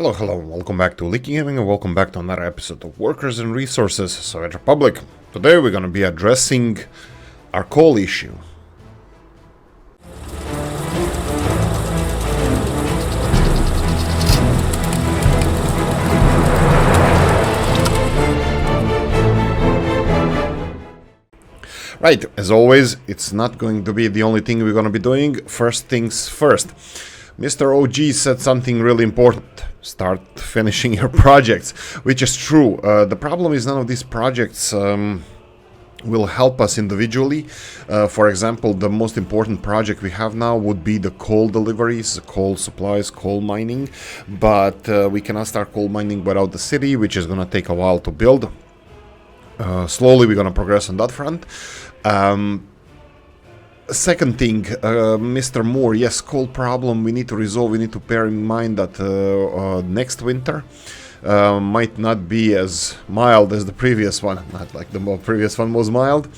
Hello, welcome back to Oolykee Gaming and welcome back to another episode of Workers and Resources, Soviet Republic. Today we're gonna be addressing our coal issue. Right, as always, it's not going to be the only thing we're gonna be doing. First things first. Mr. OG said something really important. Start finishing your projects, which is true. The problem is none of these projects will help us individually. For example, the most important project we have now would be the coal deliveries, coal supplies, coal mining. But we cannot start coal mining without the city, which is going to take a while to build. Slowly we're going to progress on that front. Second thing, Mr. Moore, yes, coal problem we need to resolve. We need to bear in mind that next winter might not be as mild as the previous one. Not like the previous one was mild.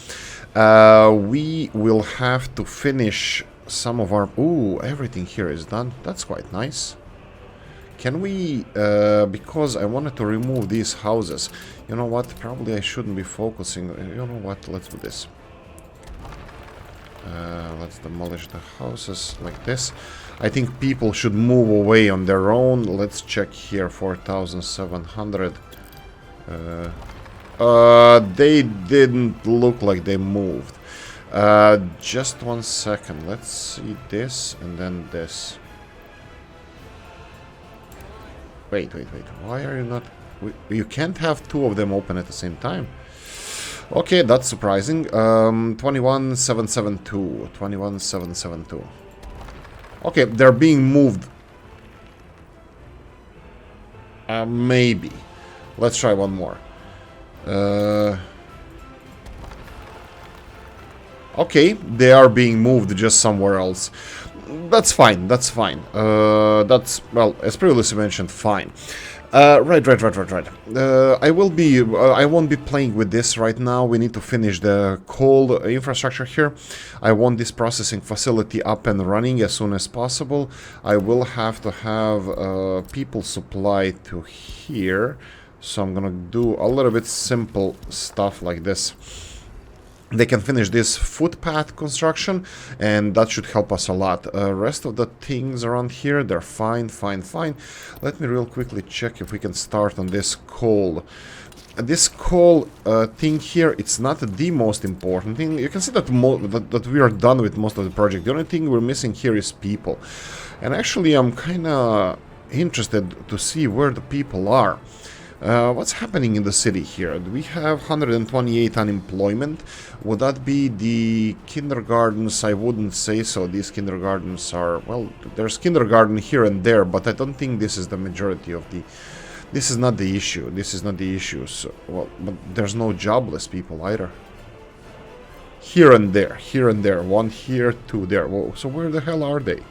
We will have to finish some of our... Ooh, everything here is done. That's quite nice. Can we... because I wanted to remove these houses. You know what? Probably I shouldn't be focusing... You know what? Let's do this. Let's demolish the houses like this. I think people should move away on their own. Let's check here, 4,700. They didn't look like they moved. Just 1 second. Let's see this and then this. Wait. Why are you not... You can't have two of them open at the same time. Okay, that's surprising. 21,772. 21,772. Okay, they're being moved. Maybe. Let's try one more. Okay, they are being moved just somewhere else. That's fine, that's fine. That's, well, as previously mentioned, fine. Right. I won't be playing with this right now. We need to finish the coal infrastructure here. I want this processing facility up and running as soon as possible. I will have to have people supplied to here. So I'm gonna do a little bit simple stuff like this. They can finish this footpath construction, and that should help us a lot. Rest of the things around here, they're fine. Let me real quickly check if we can start on this coal. This coal thing here, it's not the most important thing. You can see that, that we are done with most of the project. The only thing we're missing here is people. And actually, I'm kind of interested to see where the people are. What's happening in the city here? We have 128 unemployment. Would that be the kindergartens? I wouldn't say so. These kindergartens are... Well, there's kindergarten here and there, but I don't think this is the majority of the... This is not the issue. This is not the issue. So, well, but there's no jobless people either. Here and there. One here, two there. Whoa, so where the hell are they?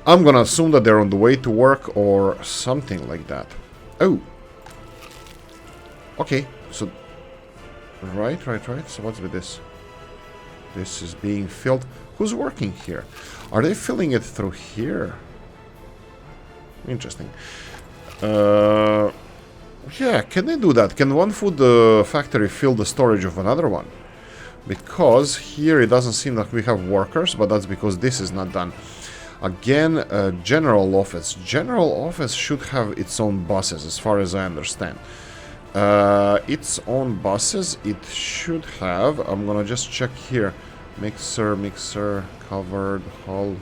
I'm gonna assume that they're on the way to work or something like that. Oh. Okay, so... Right. So what's with this? This is being filled. Who's working here? Are they filling it through here? Interesting. Yeah, can they do that? Can one food factory fill the storage of another one? Because here it doesn't seem like we have workers, but that's because this is not done. Again, general office. General office should have its own buses, as far as I understand. Its own buses, it should have. I'm gonna just check here. Mixer, covered, hull.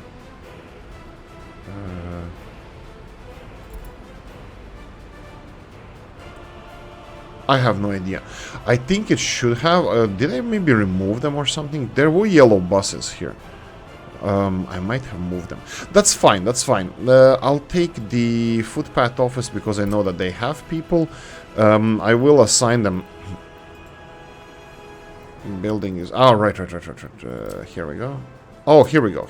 I have no idea. I think it should have. Did I maybe remove them or something? There were yellow buses here. I might have moved them. That's fine. I'll take the footpath office because I know that they have people. I will assign them. Building is... Oh, right. Here we go. Oh, here we go.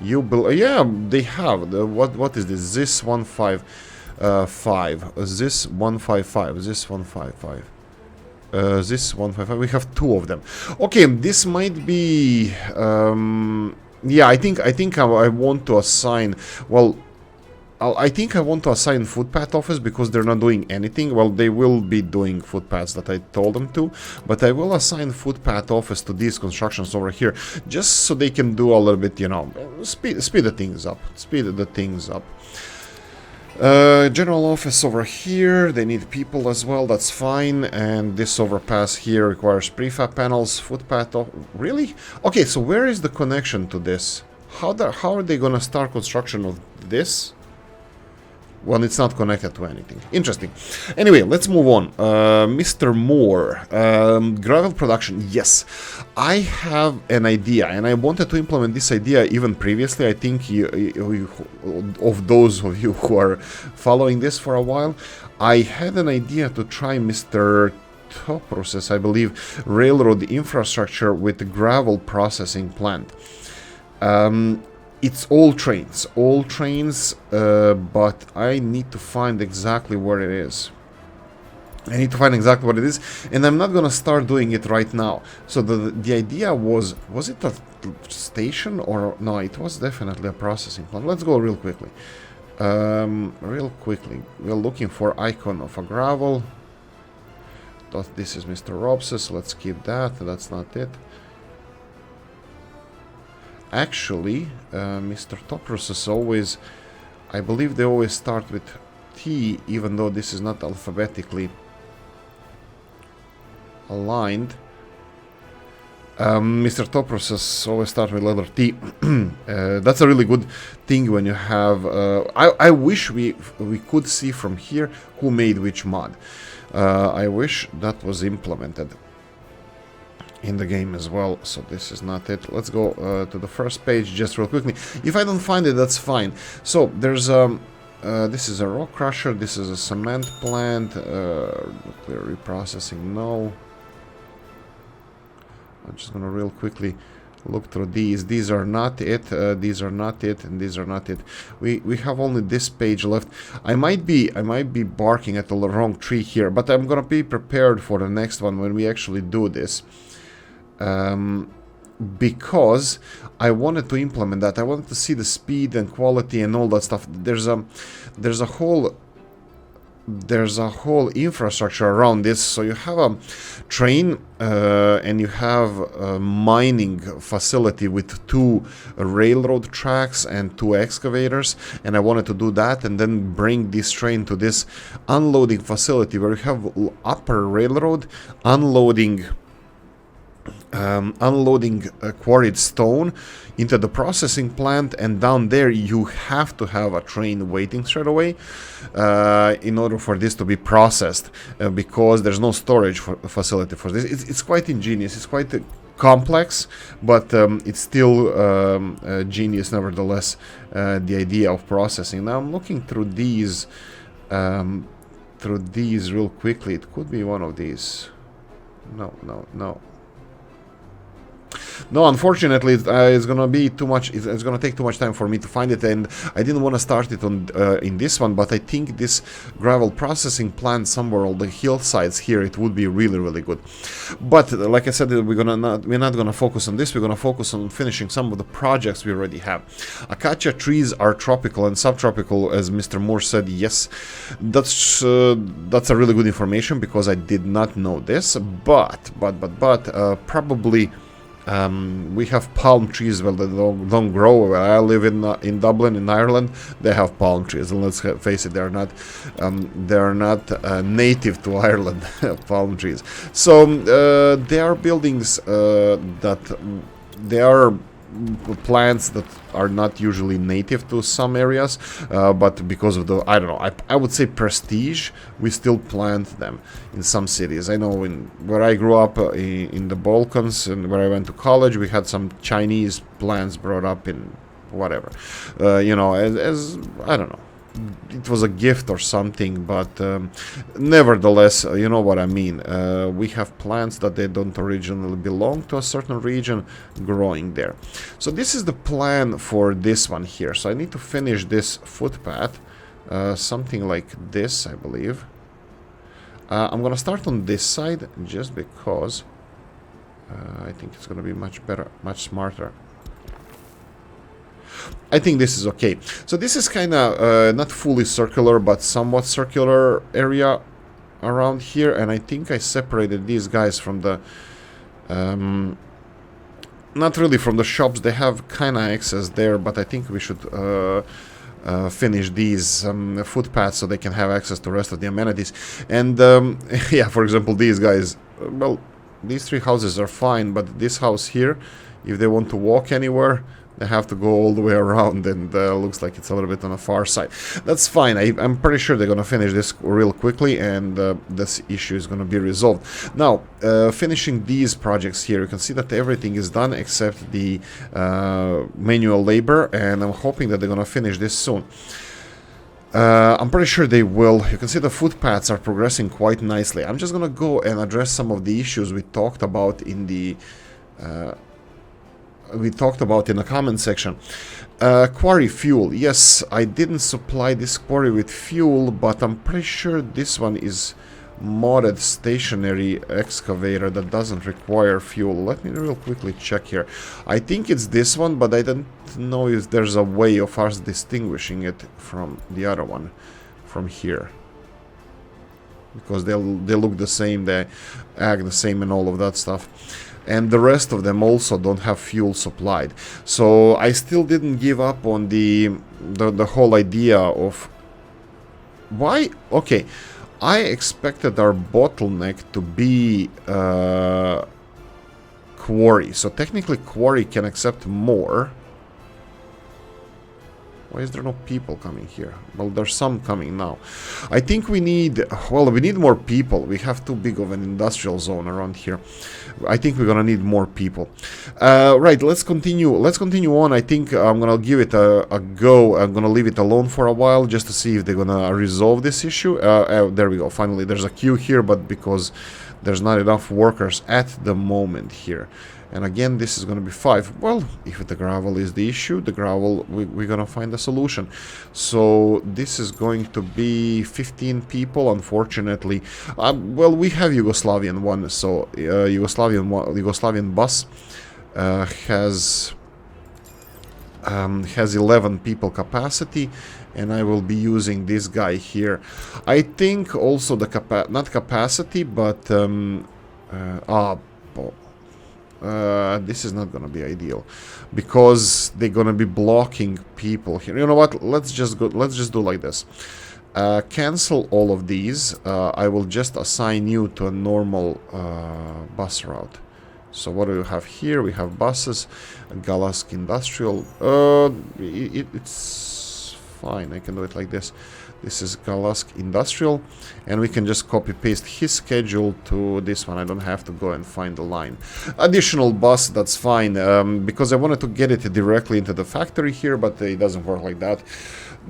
You build... yeah, they have. What is this? This 155. This 155. This 155. This 155. We have two of them. Okay, this might be... Yeah, I think I want to assign... Well, I think I want to assign footpath office because they're not doing anything. Well, they will be doing footpaths that I told them to, but I will assign footpath office to these constructions over here, just so they can do a little bit, you know, speed the things up. General office over here, they need people as well, that's fine. And this overpass here requires prefab panels, footpath. Really? Okay, so where is the connection to this? How are they gonna start construction of this when it's not connected to anything? Interesting. Anyway, let's move on. Mr. Moore, gravel production. Yes, I have an idea, and I wanted to implement this idea even previously. I think of those of you who are following this for a while, I had an idea to try Mr. Top Process, I believe, railroad infrastructure with the gravel processing plant. It's all trains, but I need to find exactly where it is. And I'm not gonna start doing it right now. So the idea was it a station or no? It was definitely a processing plant. Let's go real quickly. We're looking for icon of a gravel. This is Mr. Robses. Let's keep that. That's not it. Actually, Mr. Toprus is always, I believe they always start with T, even though this is not alphabetically aligned. Mr. Toprus always start with letter T. That's a really good thing when you have. I wish we could see from here who made which mod. I wish that was implemented in the game as well. So this is not it. Let's go to the first page just real quickly. If I don't find it, that's fine. So there's this is a rock crusher, this is a cement plant, nuclear reprocessing, no. I'm just gonna real quickly look through these. These are not it, these are not it, and these are not it. We have only this page left. I might be barking at the wrong tree here, but I'm gonna be prepared for the next one when we actually do this. Because I wanted to implement that. I wanted to see the speed and quality and all that stuff. There's a whole infrastructure around this. So you have a train and you have a mining facility with 2 railroad tracks and 2 excavators, and I wanted to do that and then bring this train to this unloading facility where you have upper railroad unloading quarried stone into the processing plant, and down there you have to have a train waiting straight away in order for this to be processed, because there's no storage facility for this. It's quite ingenious, it's quite complex, but it's still genius nevertheless, the idea of processing. Now I'm looking through these real quickly. It could be one of these. No, unfortunately, it's gonna be too much. It's gonna take too much time for me to find it, and I didn't want to start it on in this one. But I think this gravel processing plant somewhere on the hillsides here, it would be really, really good. But like I said, we're not gonna focus on this. We're gonna focus on finishing some of the projects we already have. Acacia trees are tropical and subtropical, as Mr. Moore said. Yes, that's a really good information because I did not know this. But probably. We have palm trees, well, they don't grow. Where I live in Dublin, in Ireland, they have palm trees, and let's face it, they're not native to Ireland. Palm trees. So they are buildings that they are plants that are not usually native to some areas, but because of the, I don't know, I would say prestige, we still plant them in some cities. I know where I grew up in the Balkans and where I went to college, we had some Chinese plants brought up in whatever, you know, as I don't know. It was a gift or something, but nevertheless, you know what I mean. We have plants that they don't originally belong to a certain region growing there. So this is the plan for this one here. So I need to finish this footpath, something like this, I believe. I'm gonna start on this side just because I think it's gonna be much better, much smarter. I think this is okay. So this is kind of not fully circular, but somewhat circular area around here, and I think I separated these guys from the not really from the shops. They have kind of access there, but I think we should finish these footpaths so they can have access to the rest of the amenities. And yeah, for example, these guys, well, these three houses are fine, but this house here, if they want to walk anywhere, they have to go all the way around, and looks like it's a little bit on the far side. That's fine. I'm pretty sure they're going to finish this real quickly, and this issue is going to be resolved. Now, finishing these projects here, you can see that everything is done except the manual labor, and I'm hoping that they're going to finish this soon. I'm pretty sure they will. You can see the footpaths are progressing quite nicely. I'm just going to go and address some of the issues we talked about in the... in the comment section. Quarry fuel. Yes, I didn't supply this quarry with fuel, but I'm pretty sure this one is modded stationary excavator that doesn't require fuel. Let me real quickly check here. I think it's this one, but I don't know if there's a way of us distinguishing it from the other one from here, because they look the same, they act the same and all of that stuff. And the rest of them also don't have fuel supplied. So I still didn't give up on the whole idea of why. Okay, I expected our bottleneck to be quarry. So technically quarry can accept more. Why is there no people coming here? Well, there's some coming now. I think we need, well, we need more people. We have too big of an industrial zone around here. I think we're gonna need more people. Right, let's continue. Let's continue on. I think I'm gonna give it a go. I'm gonna leave it alone for a while just to see if they're gonna resolve this issue. There we go. Finally, there's a queue here, but because there's not enough workers at the moment here. And again, this is going to be 5. Well, if the gravel is the issue, the gravel, we're going to find a solution. So this is going to be 15 people, unfortunately. Well, we have Yugoslavian one, so Yugoslavian bus has 11 people capacity, and I will be using this guy here. I think also the not capacity, but this is not gonna be ideal because they're gonna be blocking people here. You know what? Let's just do like this. Cancel all of these. I will just assign you to a normal bus route. So what do we have here? We have buses, Galask Industrial. It's fine. I can do it like this. This is Galask Industrial, and we can just copy-paste his schedule to this one. I don't have to go and find the line. Additional bus, that's fine, because I wanted to get it directly into the factory here, but it doesn't work like that.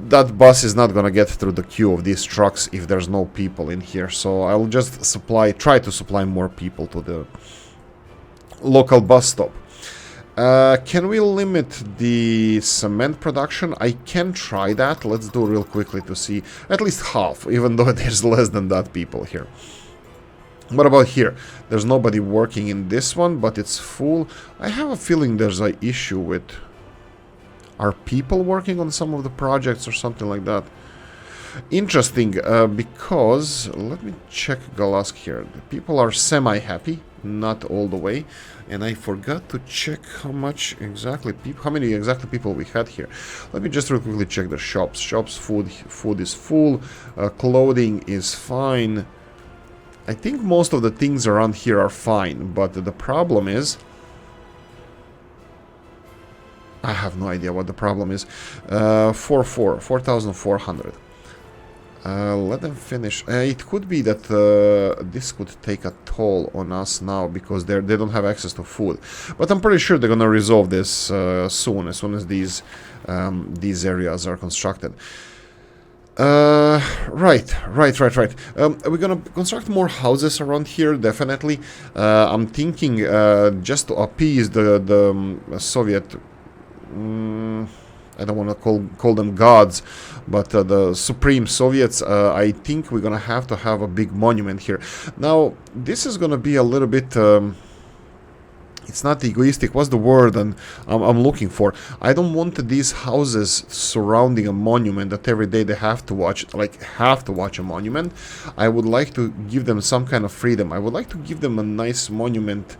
That bus is not gonna get through the queue of these trucks if there's no people in here, so I'll just try to supply more people to the local bus stop. Can we limit the cement production? I can try that. Let's do real quickly to see at least half, even though there's less than that people here. What about here? There's nobody working in this one, but it's full. I have a feeling there's an issue with... Are people working on some of the projects or something like that? Interesting, because... Let me check Galask here. The people are semi-happy, not all the way. And I forgot to check how many exactly people we had here. Let me just real quickly check the shops. Shops, food is full. Clothing is fine. I think most of the things around here are fine, but the problem is... I have no idea what the problem is. 4,400. Let them finish. It could be that this could take a toll on us now because they don't have access to food. But I'm pretty sure they're gonna resolve this soon, as soon as these areas are constructed. Right. We're gonna construct more houses around here, definitely. I'm thinking just to appease the Soviet... I don't want to call them gods, but the Supreme Soviets, I think we're going to have a big monument here. Now, this is going to be a little bit it's not egoistic. What's the word I'm looking for? I don't want these houses surrounding a monument that every day they have to watch, like have to watch a monument. I would like to give them some kind of freedom. I would like to give them a nice monument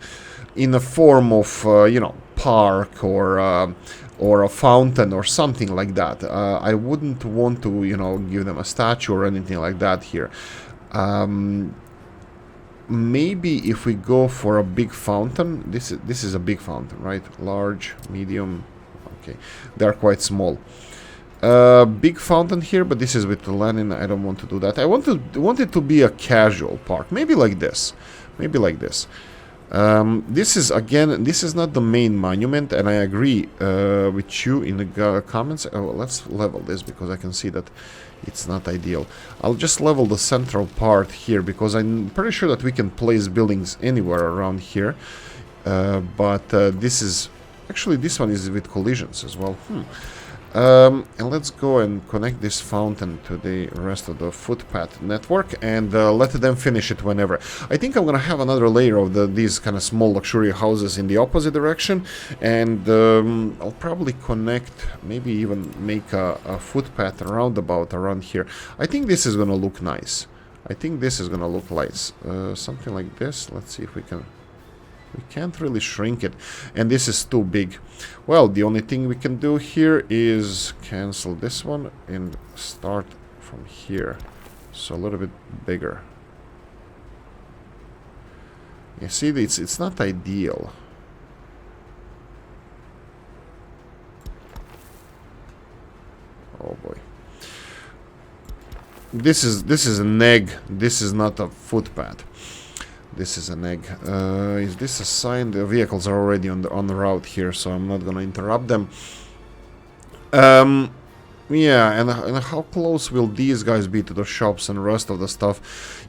in the form of, you know, park or a fountain or something like that. I wouldn't want to, you know, give them a statue or anything like that here. Maybe if we go for a big fountain, this is a big fountain, right? Large, medium, okay, they are quite small. Big fountain here, but this is with the Lenin. I don't want to do that. I want it to be a casual park, maybe like this, maybe like this. This is, again, this is not the main monument, and I agree with you in the comments. Oh, let's level this because I can see that it's not ideal. I'll just level the central part here because I'm pretty sure that we can place buildings anywhere around here. But this is... Actually, this one is with collisions as well. And let's go and connect this fountain to the rest of the footpath network and let them finish it whenever. I think I'm gonna have another layer of these kind of small luxury houses in the opposite direction, and I'll probably connect, maybe even make a footpath roundabout around here. I think this is gonna look nice. I think this is gonna look nice. Something like this. Let's see if we can... We can't really shrink it, and this is too big. Well, the only thing we can do here is cancel this one and start from here, so a little bit bigger. You see, it's not ideal. Oh boy, this is an egg. This is not a footpath. This is an egg. Is this a sign? The vehicles are already on the route here, so I'm not gonna interrupt them. Yeah, and how close will these guys be to the shops and rest of the stuff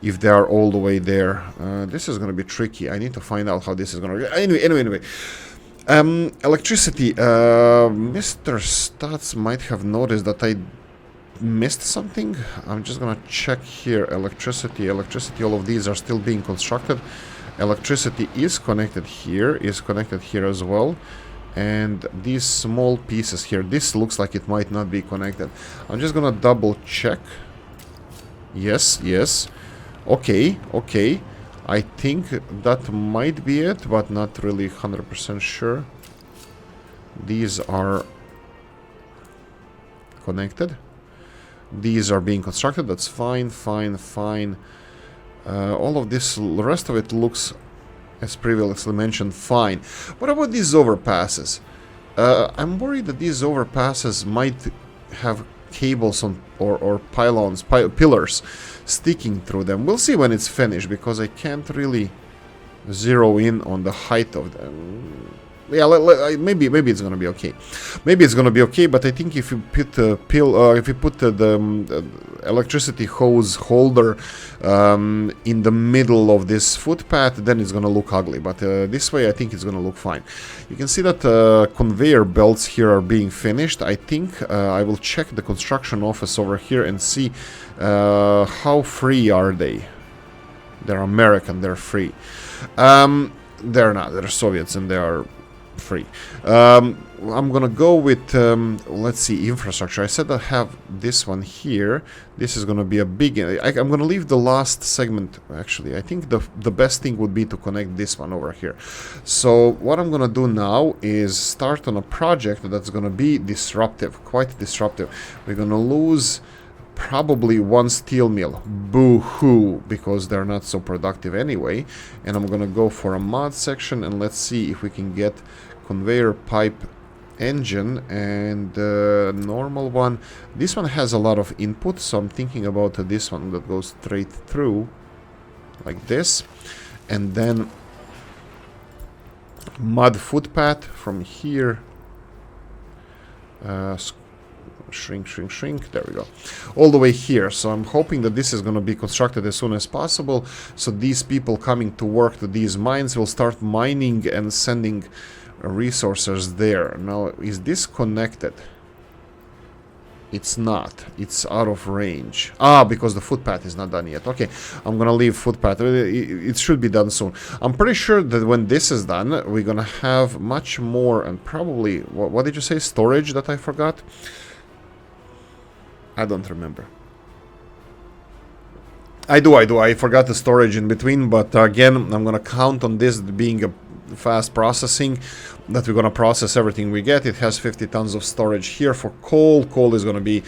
if they are all the way there? This is gonna be tricky. I need to find out how this is gonna... Anyway. Electricity. Mr. Stats might have noticed that I missed something. I'm just gonna check here. Electricity, all of these are still being constructed. Electricity is connected here as well, and these small pieces here, this looks like it might not be connected. I'm just gonna double check. Yes, okay, I think that might be it, but not really 100% sure. These are connected. These are being constructed. That's fine. All of this, the rest of it looks, as previously mentioned, fine. What about these overpasses? I'm worried that these overpasses might have cables on or pylons, pillars sticking through them. We'll see when it's finished, because I can't really zero in on the height of them. Yeah, maybe it's gonna be okay. But I think if you put the electricity hose holder in the middle of this footpath, then it's gonna look ugly. But this way, I think it's gonna look fine. You can see that conveyor belts here are being finished. I think I will check the construction office over here and see how free are they. They're American. They're free. They're not. They're Soviets, and they are free. I'm gonna go with let's see, infrastructure. I said I have this one here. This is gonna be a big... I'm gonna leave the last segment. Actually, I think the best thing would be to connect this one over here. So what I'm gonna do now is start on a project that's gonna be disruptive, quite disruptive. We're gonna lose probably one steel mill. Boo-hoo, because they're not so productive anyway. And I'm gonna go for a mod section, and let's see if we can get conveyor pipe engine and normal one. This one has a lot of input, so I'm thinking about this one that goes straight through like this, and then mud footpath from here. Shrink, there we go, all the way here. So I'm hoping that this is going to be constructed as soon as possible, so these people coming to work to these mines will start mining and sending resources there. Now, is this connected? It's not. It's out of range. Ah, because the footpath is not done yet. Okay, I'm gonna leave footpath. It should be done soon. I'm pretty sure that when this is done, we're gonna have much more and probably... What did you say? Storage that I forgot? I don't remember. I do. I forgot the storage in between, but again, I'm gonna count on this being a fast processing, that we're gonna process everything we get. It has 50 tons of storage here for coal. Coal is gonna be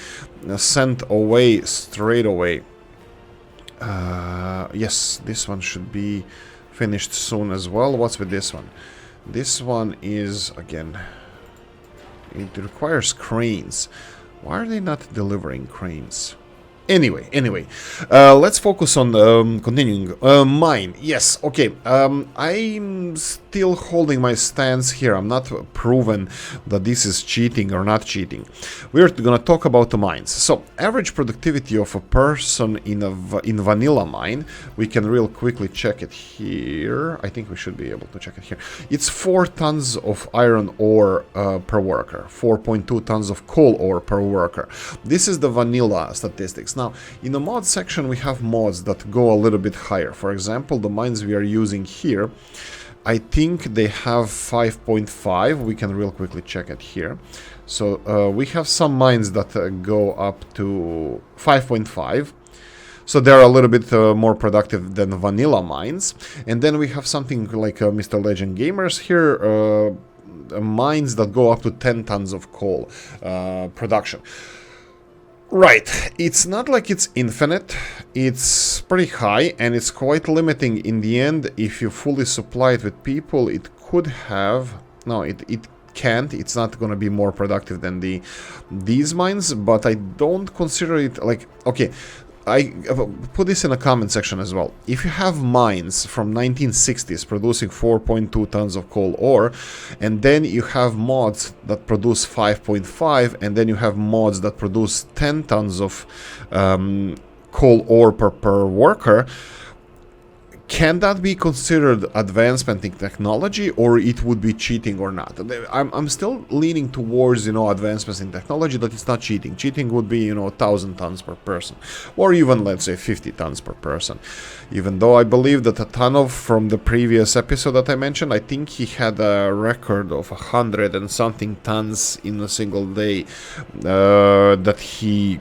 sent away straight away. Yes, this one should be finished soon as well. What's with this one? This one is, again, it requires cranes. Why are they not delivering cranes? Anyway, let's focus on continuing. Mine, yes, okay. I'm still holding my stance here. I'm not proven that this is cheating or not cheating. We're gonna talk about the mines. So, average productivity of a person in vanilla mine, we can real quickly check it here. I think we should be able to check it here. It's 4 tons of iron ore per worker, 4.2 tons of coal ore per worker. This is the vanilla statistics. Now, in the mod section, we have mods that go a little bit higher. For example, the mines we are using here, I think they have 5.5. We can real quickly check it here. So we have some mines that go up to 5.5. So they're a little bit more productive than vanilla mines. And then we have something like Mr. Legend Gamers here, mines that go up to 10 tons of coal production. Right, it's not like it's infinite, it's pretty high, and it's quite limiting in the end. If you fully supply it with people, it could have... No, it can't. It's not going to be more productive than these mines, but I don't consider it like... Okay, I put this in a comment section as well. If you have mines from 1960s producing 4.2 tons of coal ore, and then you have mods that produce 5.5, and then you have mods that produce 10 tons of coal ore per worker, can that be considered advancement in technology, or it would be cheating or not? I'm still leaning towards, advancements in technology, that it's not cheating. Cheating would be, 1,000 tons per person, or even, let's say, 50 tons per person. Even though I believe that Atanov, from the previous episode that I mentioned, I think he had a record of 100 and something tons in a single day that he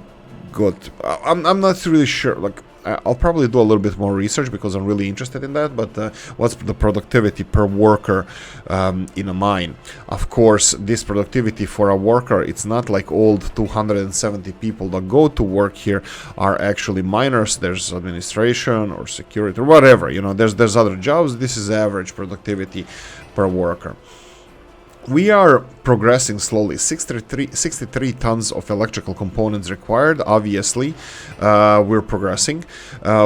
got. I'm not really sure, like, I'll probably do a little bit more research because I'm really interested in that, but what's the productivity per worker in a mine? Of course, this productivity for a worker, it's not like old 270 people that go to work here are actually miners. There's administration or security or whatever, there's other jobs. This is average productivity per worker. We are progressing slowly. 63 tons of electrical components required. Obviously, we're progressing.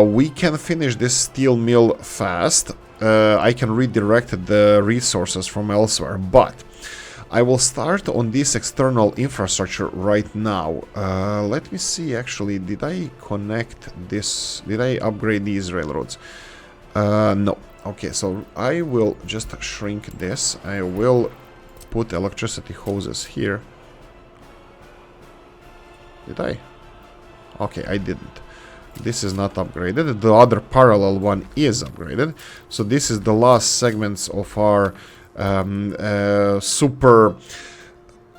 We can finish this steel mill fast. I can redirect the resources from elsewhere, but I will start on this external infrastructure right now. Let me see, actually, did I connect this? Did I upgrade these railroads? No. Okay, so I will just shrink this. I will put electricity hoses here. Did I? Okay, I didn't. This is not upgraded. The other parallel one is upgraded. So this is the last segments of our super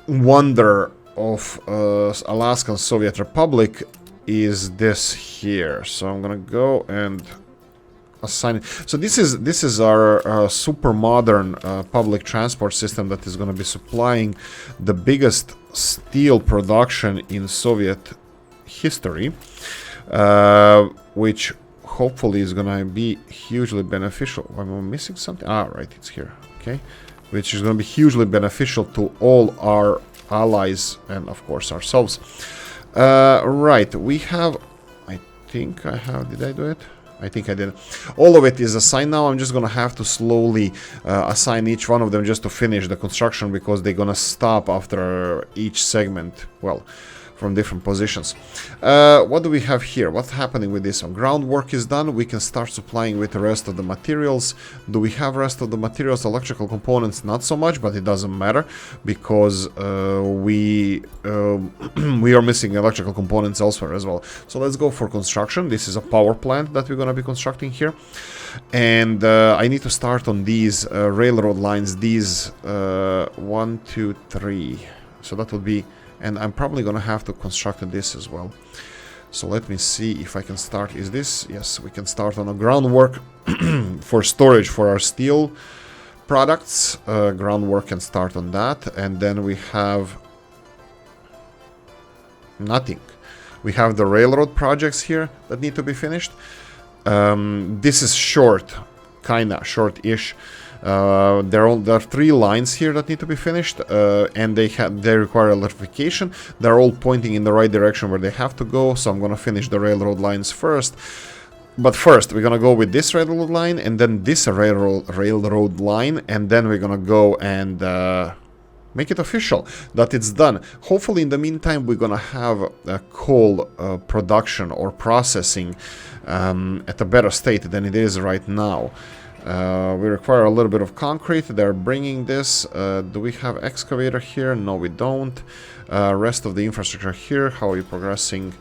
wonder of Alaskan Soviet Republic is this here. So I'm gonna go and assign it. So this is our super modern public transport system that is going to be supplying the biggest steel production in Soviet history, which hopefully is going to be hugely beneficial. Am I missing something? Ah, right, it's here. Okay, which is going to be hugely beneficial to all our allies and of course ourselves. Right, we have. I think I have. Did I do it? I think I did. All of it is assigned now. I'm just gonna have to slowly assign each one of them just to finish the construction, because they're gonna stop after each segment. Well, from different positions. What do we have here? What's happening with this one? Groundwork is done. We can start supplying with the rest of the materials. Do we have rest of the materials? Electrical components, not so much, but it doesn't matter because we are missing electrical components elsewhere as well. So let's go for construction. This is a power plant that we're going to be constructing here. And I need to start on these railroad lines, these 1, 2, 3. So that would be, and I'm probably going to have to construct this as well. So let me see if I can start. Is this? Yes, we can start on a groundwork for storage for our steel products. Groundwork can start on that. And then we have nothing. We have the railroad projects here that need to be finished. This is short, kinda short-ish. There are 3 lines here that need to be finished, and they require electrification. They're all pointing in the right direction where they have to go, so I'm gonna finish the railroad lines first. But first, we're gonna go with this railroad line, and then this railroad line, and then we're gonna go and make it official that it's done. Hopefully, in the meantime, we're gonna have coal production or processing at a better state than it is right now. We require a little bit of concrete. They're bringing this. Do we have excavator here? No, we don't. Rest of the infrastructure here. How are you progressing?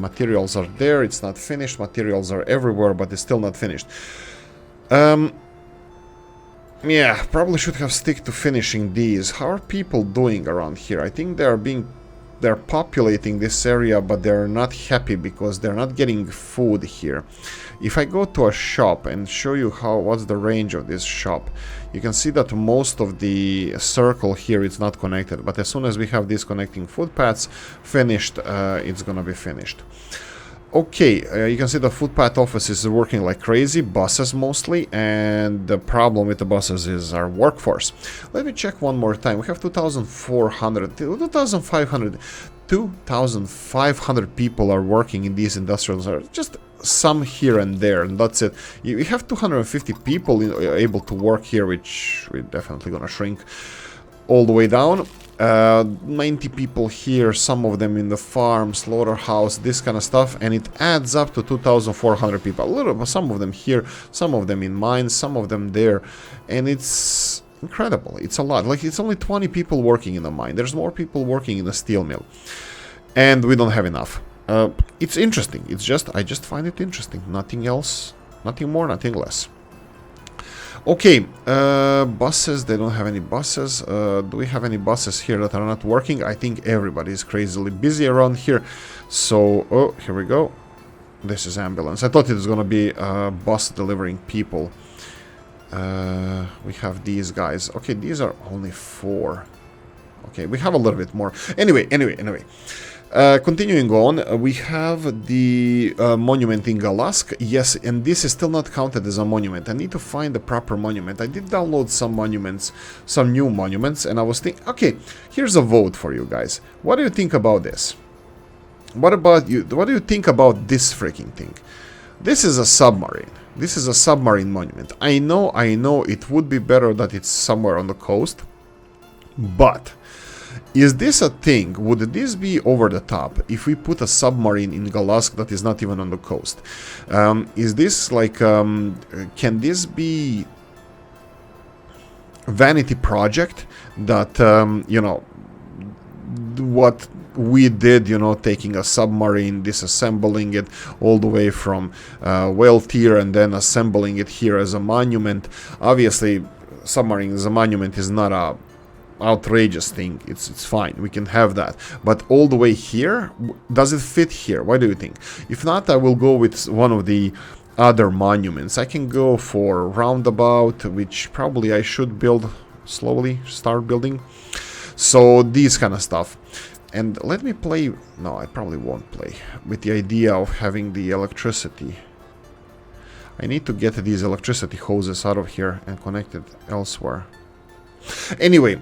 Materials are there. It's not finished. Materials are everywhere, but it's still not finished. Yeah, probably should have stick to finishing these. How are people doing around here? I think they're populating this area, but they're not happy because they're not getting food here. If I go to a shop and show you what's the range of this shop, you can see that most of the circle here is not connected, but as soon as we have these connecting footpaths finished, it's gonna be finished. Okay, you can see the footpath office is working like crazy, buses mostly, and the problem with the buses is our workforce. Let me check one more time. We have 2,500 people are working in these industrial areas, just some here and there, and that's it. We have 250 people able to work here, which we're definitely gonna shrink all the way down. 90 people here, some of them in the farm, slaughterhouse, this kind of stuff, and it adds up to 2,400 people. Some of them here, some of them in mines, some of them there, and it's incredible. It's a lot. Like, it's only 20 people working in a mine. There's more people working in a steel mill, and we don't have enough. It's interesting. I just find it interesting. Nothing else, nothing more, nothing less. Okay, buses, they don't have any buses. Do we have any buses here that are not working? I think everybody is crazily busy around here. So, oh, here we go. This is ambulance. I thought it was going to be a bus delivering people. We have these guys. Okay, these are only 4. Okay, we have a little bit more. Anyway. Continuing on, we have the monument in Galask. Yes, and this is still not counted as a monument. I need to find the proper monument. I did download some monuments, some new monuments, and I was thinking, okay, here's a vote for you guys. What do you think about this? What about you? What do you think about this freaking thing? This is a submarine. This is a submarine monument. I know it would be better that it's somewhere on the coast, but is this a thing? Would this be over the top if we put a submarine in Galask that is not even on the coast? Is this like, can this be vanity project that, you know, what we did, you know, taking a submarine, disassembling it all the way from whale tier and then assembling it here as a monument? Obviously, submarine as a monument is not a outrageous thing. It's fine, we can have that, but all the way here, does it fit here? What do you think? If not, I will go with one of the other monuments. I can go for roundabout, which probably I should build slowly, start building. So these kind of stuff. And let me play, no, I probably won't play with the idea of having the electricity. I need to get these electricity hoses out of here and connect it elsewhere. Anyway,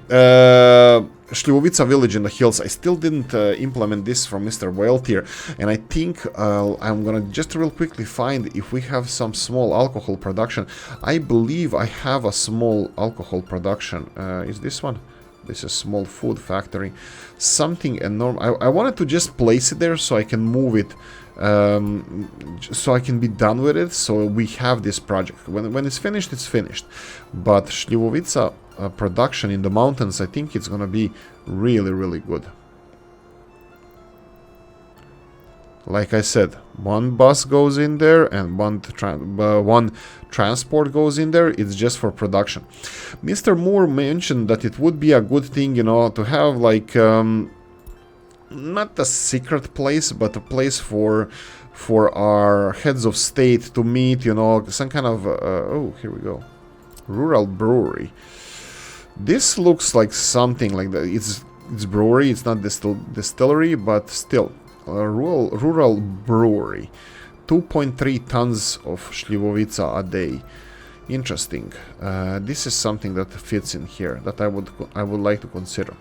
Shlivovica village in the hills. I still didn't implement this from Mr. Whale tier, and I think I'm gonna just real quickly find if we have some small alcohol production. I believe I have a small alcohol production. Is this one? This is small food factory. Something enormous. I wanted to just place it there so I can move it, so I can be done with it. So we have this project. When it's finished, it's finished. But Śliwowica production in the mountains, I think it's gonna be really, really good. Like I said, one bus goes in there and one transport goes in there. It's just for production. Mr. Moore mentioned that it would be a good thing, you know, to have like not a secret place, but a place for our heads of state to meet, you know, some kind of oh, here we go, rural brewery. This looks like something like that. It's brewery. It's not distillery, but still. Rural brewery, 2.3 tons of Śliwowica a day. Interesting. This is something that fits in here that I would like to consider.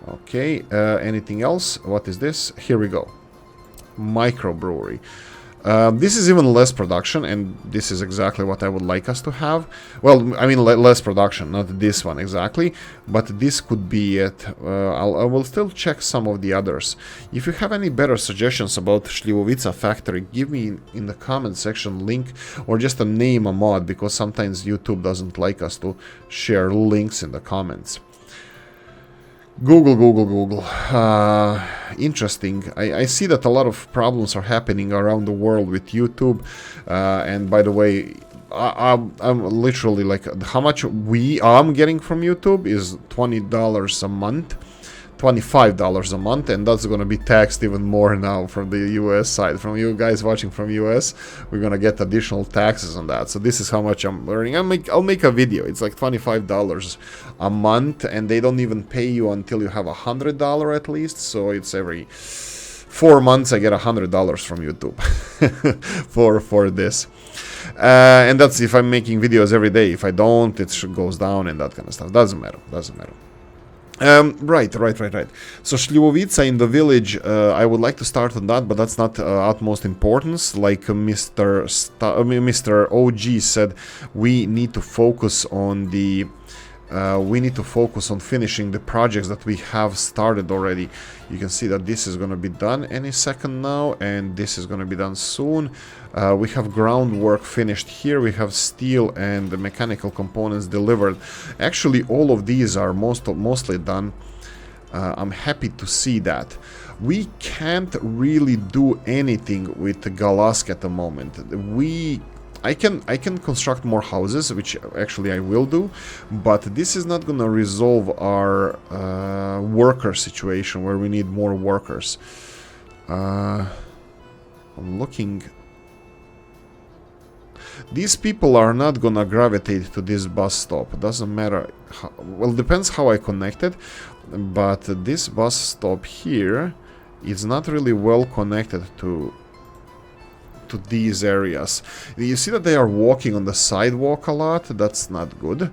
Okay. Anything else? What is this? Here we go. Microbrewery. This is even less production, and this is exactly what I would like us to have. Well, I mean less production, not this one exactly, but this could be it. I will still check some of the others. If you have any better suggestions about Śliwowica factory, give me in the comment section link or just a name a mod, because sometimes YouTube doesn't like us to share links in the comments. Google. Interesting. I see that a lot of problems are happening around the world with YouTube. And by the way, I'm literally like, how much I'm getting from YouTube is $20 a month. $25 a month, and that's gonna be taxed even more now from the US side. From you guys watching from US, we're gonna get additional taxes on that. So this is how much I'm earning. I'll make a video. It's like $25 a month, and they don't even pay you until you have $100 at least. So it's every 4 months I get $100 from YouTube for this. And that's if I'm making videos every day. If I don't, it goes down and that kind of stuff. Doesn't matter. Right. So Śliwowica in the village, I would like to start on that, but that's not utmost importance. Like Mr. OG said, we need to focus on the finishing the projects that we have started already. You can see that this is going to be done any second now, and this is going to be done soon. We have groundwork finished here. We have steel and the mechanical components delivered. Actually, all of these are mostly done. I'm happy to see that. We can't really do anything with Galask at the moment. I can construct more houses, which actually I will do, but this is not gonna resolve our worker situation where we need more workers. I'm looking. These people are not gonna gravitate to this bus stop. Doesn't matter. Well, depends how I connect it, but this bus stop here is not really well connected to these areas. You see that they are walking on the sidewalk a lot. That's not good.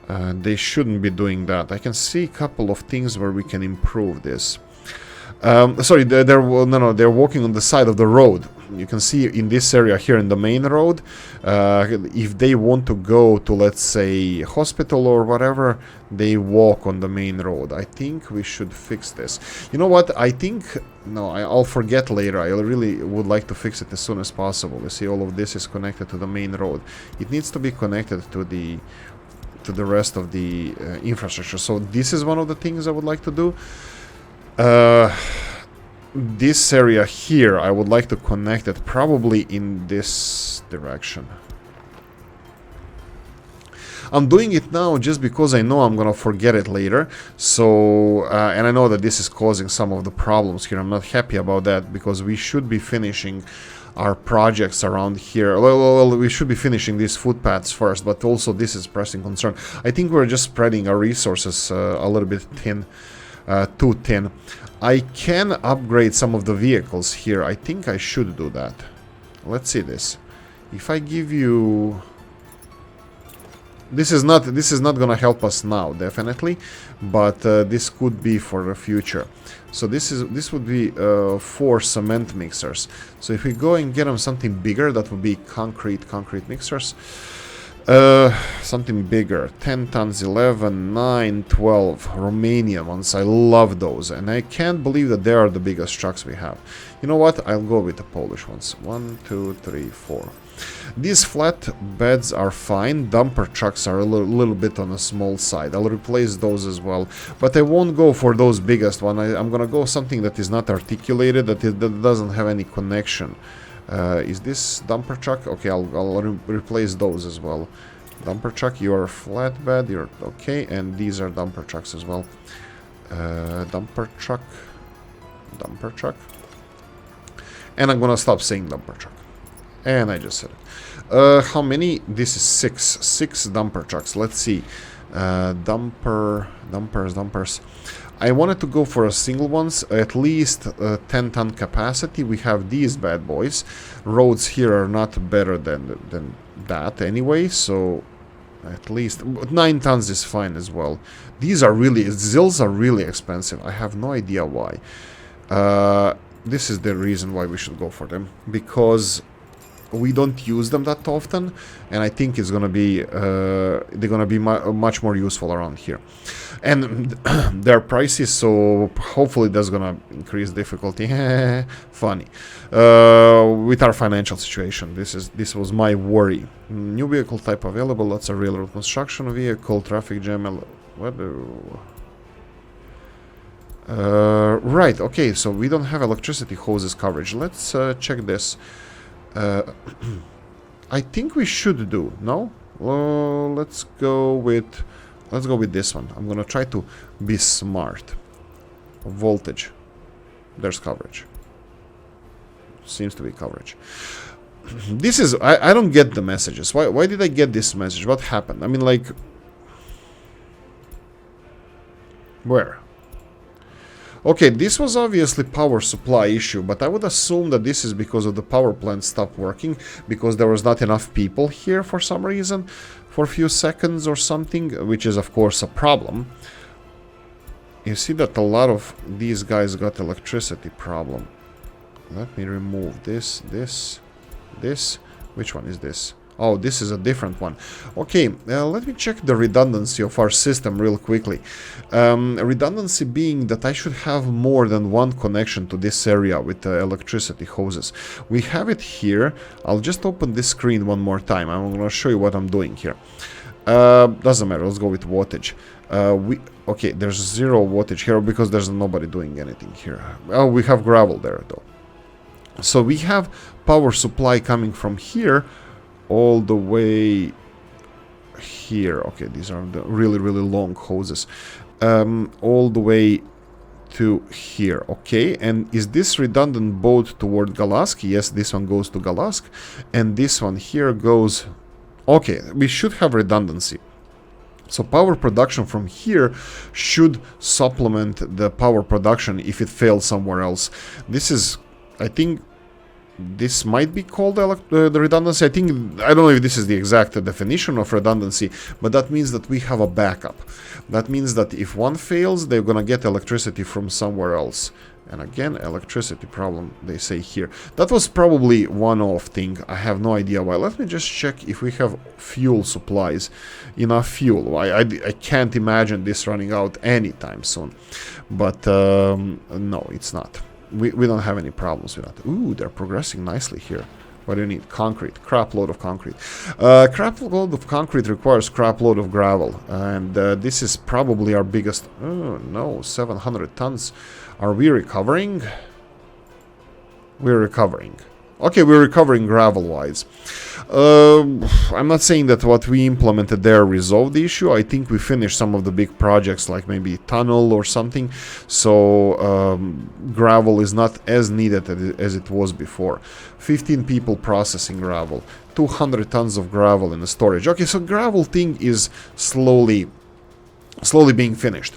They shouldn't be doing that. I can see a couple of things where we can improve this. Sorry, they're walking on the side of the road. You can see in this area here in the main road, if they want to go to, let's say, hospital or whatever, they walk on the main road. I think we should fix this. You know what? I think, no, I'll forget later. I really would like to fix it as soon as possible. You see, all of this is connected to the main road. It needs to be connected to the rest of the infrastructure. So this is one of the things I would like to do. This area here, I would like to connect it probably in this direction. I'm doing it now just because I know I'm gonna forget it later. So, and I know that this is causing some of the problems here. I'm not happy about that because we should be finishing our projects around here. Well, we should be finishing these footpaths first, but also this is pressing concern. I think we're just spreading our resources a little bit thin. Too thin. I can upgrade some of the vehicles here. I think I should do that. Let's see this. If I give you, this is not gonna help us now, definitely, but this could be for the future. So this would be 4 cement mixers. So if we go and get them something bigger, that would be concrete mixers. Something bigger. 10 tons, 11, 9, 12. Romanian ones. I love those. And I can't believe that they are the biggest trucks we have. You know what? I'll go with the Polish ones. 1, 2, 3, 4. These flat beds are fine. Dumper trucks are a little bit on the small side. I'll replace those as well. But I won't go for those biggest one. I'm gonna go something that is not articulated, that doesn't have any connection. Is this dumper truck? Okay, I'll replace those as well. Dumper truck, you're flatbed, you're okay, and these are dumper trucks as well. Dumper truck, and I'm gonna stop saying dumper truck. And I just said it. How many? This is 6 dumper trucks. Let's see. Dumpers. I wanted to go for a single ones, at least 10-ton capacity. We have these bad boys. Roads here are not better than that anyway, so at least 9 tons is fine as well. These are really, Zills are really expensive. I have no idea why. This is the reason why we should go for them, because we don't use them that often, and I think it's gonna be they're gonna be much more useful around here, and they're pricey, so hopefully that's gonna increase difficulty. Funny with our financial situation. This was my worry. New vehicle type available. That's a railroad construction vehicle. Traffic jam. What? Right. Okay. So we don't have electricity hoses coverage. Let's check this. I think we should do, no? Let's go with this one. I'm gonna try to be smart. Voltage. There's coverage. Seems to be coverage. This is, I don't get the messages. Why did I get this message? What happened? I mean, like, where? Okay, this was obviously power supply issue, but I would assume that this is because of the power plant stopped working, because there was not enough people here for some reason, for a few seconds or something, which is of course a problem. You see that a lot of these guys got electricity problem. Let me remove this. Which one is this? Oh, this is a different one. Okay, let me check the redundancy of our system real quickly. Redundancy being that I should have more than one connection to this area with electricity hoses. We have it here. I'll just open this screen one more time. I'm going to show you what I'm doing here. Doesn't matter. Let's go with wattage. Okay, there's 0 wattage here because there's nobody doing anything here. Oh, we have gravel there though. So we have power supply coming from here all the way here. Okay, these are the really long hoses. All the way to here. Okay, and is this redundant both toward Galask? Yes, this one goes to Galask, and this one here goes... Okay, we should have redundancy. So power production from here should supplement the power production if it fails somewhere else. This is, I think, this might be called the redundancy. I don't know if this is the exact definition of redundancy, but that means that we have a backup. That means that if one fails, they're gonna get electricity from somewhere else. And again, electricity problem, they say here. That was probably one-off thing. I have no idea why. Let me just check if we have fuel supplies. Enough fuel. I can't imagine this running out anytime soon. But no, it's not. We don't have any problems with that. Ooh, they're progressing nicely here. What do you need? Concrete. Crap load of concrete. Crap load of concrete requires crap load of gravel. And this is probably our biggest... Oh, no. 700 tons. Are we recovering? We're recovering. Okay, we're recovering gravel-wise. I'm not saying that what we implemented there resolved the issue. I think we finished some of the big projects, like maybe tunnel or something. So gravel is not as needed as it was before. 15 people processing gravel. 200 tons of gravel in the storage. Okay, so gravel thing is slowly being finished.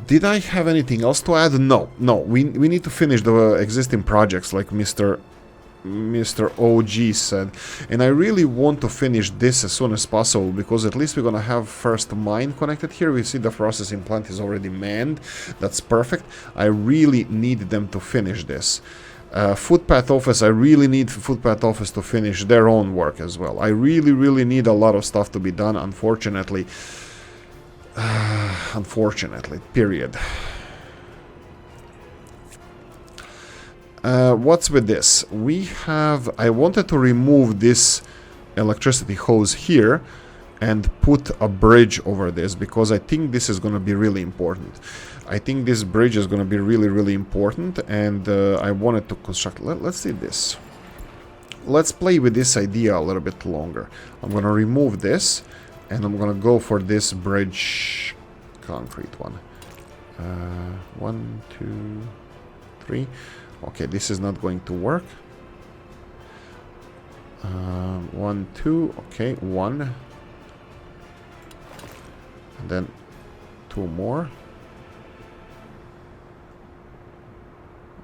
Did I have anything else to add? No. We need to finish the existing projects, like Mr. OG said. And I really want to finish this as soon as possible, because at least we're gonna have first mine connected here. We see the processing plant is already manned. That's perfect. I really need them to finish this. Footpath office, I really need footpath office to finish their own work as well. I really need a lot of stuff to be done, unfortunately. Unfortunately, period. What's with this? We have... I wanted to remove this electricity hose here and put a bridge over this, because I think this is going to be really important. I think this bridge is going to be really important, and I wanted to construct... Let's see this. Let's play with this idea a little bit longer. I'm going to remove this, and I'm going to go for this bridge concrete one. 1, 2, 3. Okay, this is not going to work. 1, 2. Okay, 1. And then 2 more.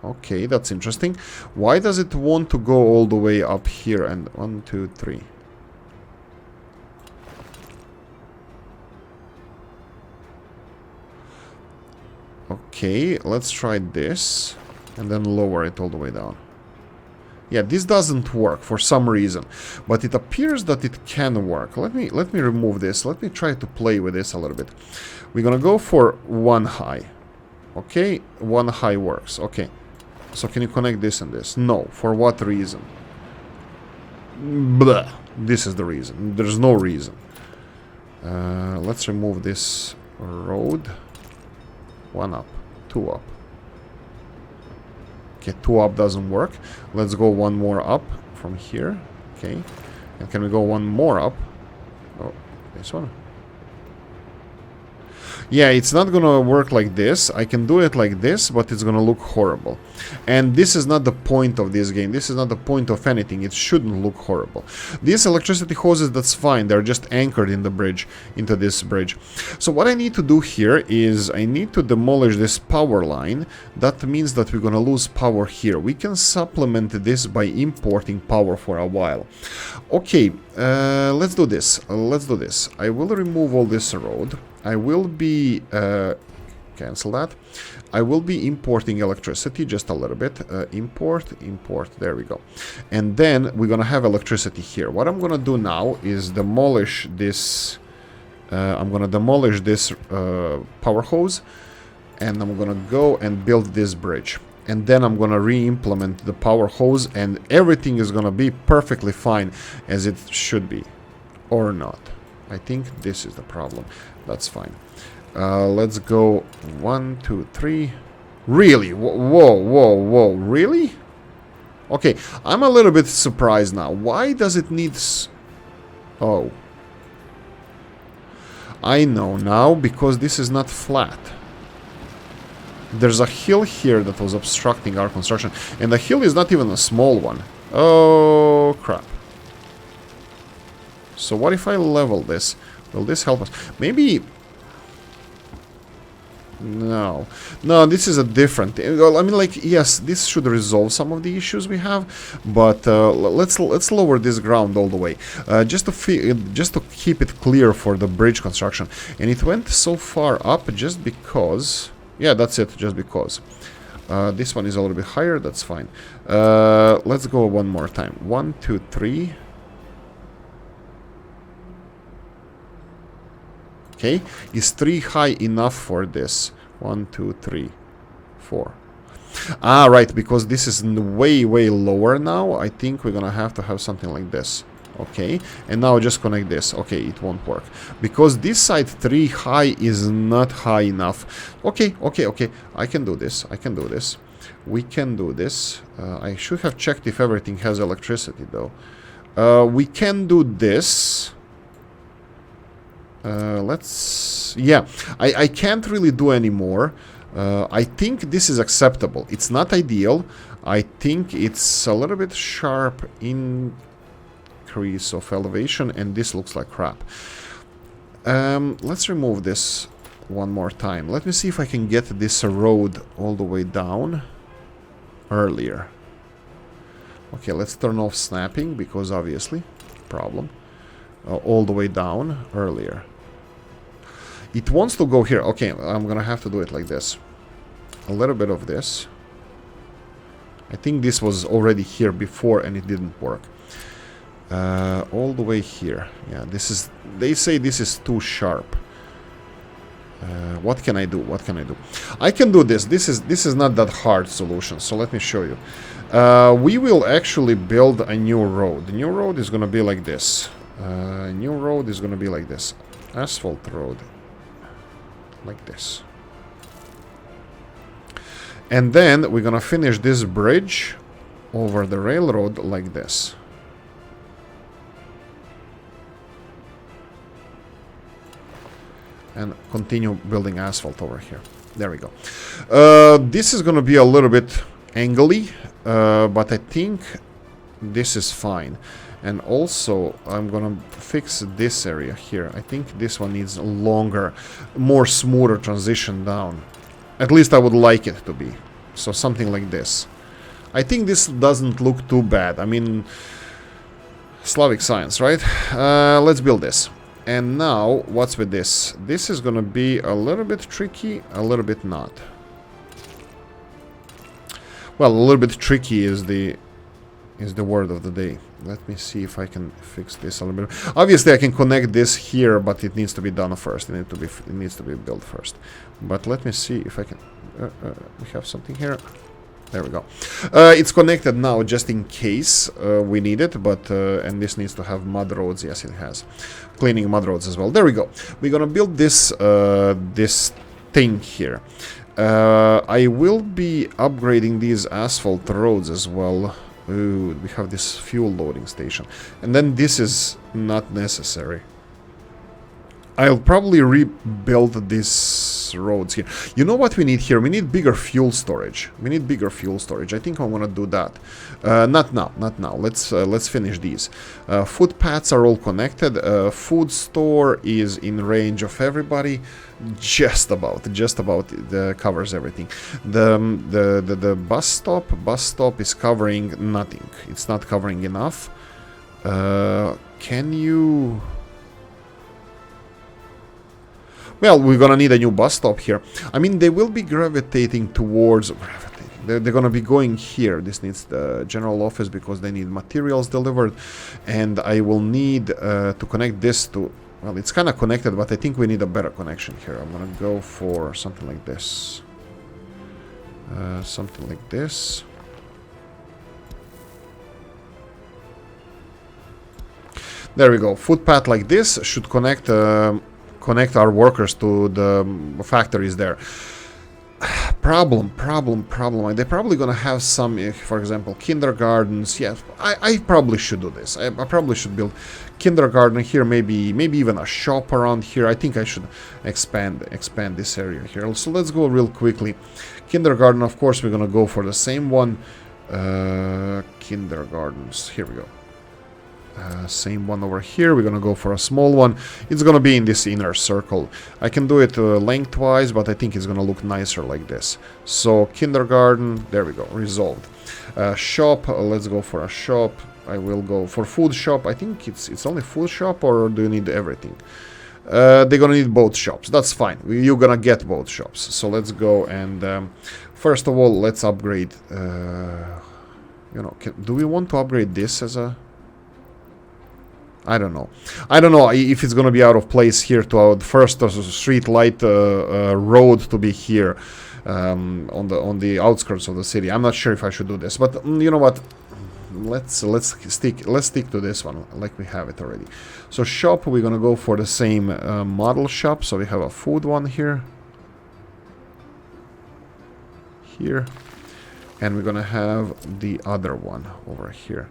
Okay, that's interesting. Why does it want to go all the way up here? And 1, 2, 3. Okay, let's try this. And then lower it all the way down. Yeah, this doesn't work for some reason. But it appears that it can work. Let me remove this. Let me try to play with this a little bit. We're gonna go for 1 high. Okay, 1 high works. Okay. So can you connect this and this? No. For what reason? Blah. This is the reason. There's no reason. Let's remove this road. 1 up. 2 up. Okay, 2 up doesn't work. Let's go 1 more up from here. Okay. And can we go 1 more up? Oh, this one. Yeah, it's not gonna work like this. I can do it like this, but it's gonna look horrible. And this is not the point of this game. This is not the point of anything. It shouldn't look horrible. These electricity hoses, that's fine. They're just anchored in the bridge, into this bridge. So what I need to do here is I need to demolish this power line. That means that we're gonna lose power here. We can supplement this by importing power for a while. Okay, let's do this. Let's do this. I will remove all this road. I will be... cancel that. I will be importing electricity just a little bit. Import, there we go. And then we're gonna have electricity here. What I'm gonna do now is demolish this... I'm gonna demolish this power hose. And I'm gonna go and build this bridge. And then I'm gonna re-implement the power hose. And everything is gonna be perfectly fine as it should be. Or not. I think this is the problem. That's fine. Let's go 1, 2, 3. Really? Whoa. Really? Okay, I'm a little bit surprised now. Why does it need... Oh. I know now, because this is not flat. There's a hill here that was obstructing our construction. And the hill is not even a small one. Oh, crap. So what if I level this? Will this help us? Maybe... No. No, this is a different... Well, I mean, like, yes, this should resolve some of the issues we have, but let's lower this ground all the way. Just to keep it clear for the bridge construction. And it went so far up just because... Yeah, that's it, just because. This one is a little bit higher, that's fine. Let's go 1 more time. 1, 2, 3... Okay, is 3 high enough for this? 1, 2, 3, 4. Ah, right, because this is way lower now. I think we're gonna have to have something like this. Okay, and now just connect this. Okay, it won't work. Because this side 3 high is not high enough. Okay. I can do this. We can do this. I should have checked if everything has electricity, though. We can do this. Let's... Yeah, I can't really do any more. I think this is acceptable. It's not ideal. I think it's a little bit sharp increase of elevation, and this looks like crap. Let's remove this 1 more time. Let me see if I can get this road all the way down earlier. Okay, let's turn off snapping, because obviously, problem. All the way down earlier. It wants to go here. Okay, I'm gonna have to do it like this. A little bit of this. I think this was already here before and it didn't work. All the way here. Yeah, this is... They say this is too sharp. What can I do? What can I do? I can do this. This is not that hard solution. So let me show you. We will actually build a new road. The new road is gonna be like this. New road is gonna be like this. Asphalt road. Like this. And then we're gonna finish this bridge over the railroad like this. And continue building asphalt over here. There we go. This is gonna be a little bit angly, but I think this is fine. And also, I'm gonna fix this area here. I think this one needs a longer, more smoother transition down. At least I would like it to be. So something like this. I think this doesn't look too bad. I mean, Slavic science, right? Let's build this. And now, what's with this? This is gonna be a little bit tricky, a little bit not. Well, a little bit tricky is the word of the day. Let me see if I can fix this a little bit. Obviously, I can connect this here, but it needs to be done first. It needs to be built first. But let me see if I can... we have something here. There we go. It's connected now just in case we need it, but and this needs to have mud roads. Yes, it has. Cleaning mud roads as well. There we go. We're gonna build this this thing here. I will be upgrading these asphalt roads as well. Ooh, we have this fuel loading station. And then this is not necessary. I'll probably rebuild these roads here. You know what we need here? We need bigger fuel storage. We need bigger fuel storage. I think I want to do that. Not now, not now. Let's finish these. Footpaths are all connected. Food store is in range of everybody. Just about covers everything. The bus stop is covering nothing. It's not covering enough. Can you... Well, we're gonna need a new bus stop here. I mean, they will be gravitating towards... They're gonna be going here. This needs the general office because they need materials delivered. And I will need to connect this to... Well, it's kind of connected, but I think we need a better connection here. I'm gonna go for something like this. Something like this. There we go. Footpath like this should connect our workers to the factories there. Problem. They're probably gonna have some, for example, kindergartens. Yeah, I probably should do this. I probably should build kindergarten here, maybe even a shop around here. I think I should expand this area here. So let's go real quickly. Kindergarten, of course, we're gonna go for the same one. Kindergartens. Here we go. Same one over here. We're gonna go for a small one. It's gonna be in this inner circle. I can do it lengthwise, but I think it's gonna look nicer like this. So kindergarten, there we go, resolved. Shop, let's go for a shop. I will go for food shop. I think it's only food shop, or do you need everything? They're gonna need both shops. That's fine. You're gonna get both shops. So let's go and first of all, let's upgrade. You know, do we want to upgrade this as a? I don't know. I don't know if it's gonna be out of place here to our first street light road to be here on the outskirts of the city. I'm not sure if I should do this, but you know what? Let's stick to this one like we have it already. So shop, we're gonna go for the same model shop. So we have a food one here, and we're gonna have the other one over here.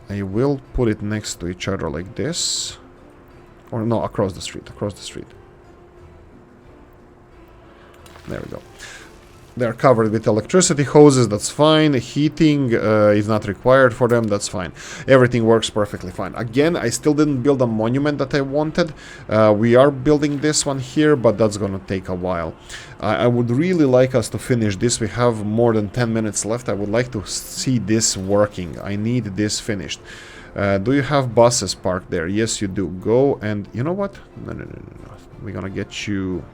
I will put it next to each other like this. Or no, across the street. There we go. They're covered with electricity hoses, that's fine. Heating is not required for them, that's fine. Everything works perfectly fine. Again, I still didn't build a monument that I wanted. We are building this one here, but that's gonna take a while. I would really like us to finish this. We have more than 10 minutes left. I would like to see this working. I need this finished. Do you have buses parked there? Yes, you do. Go and... You know what? No. We're gonna get you...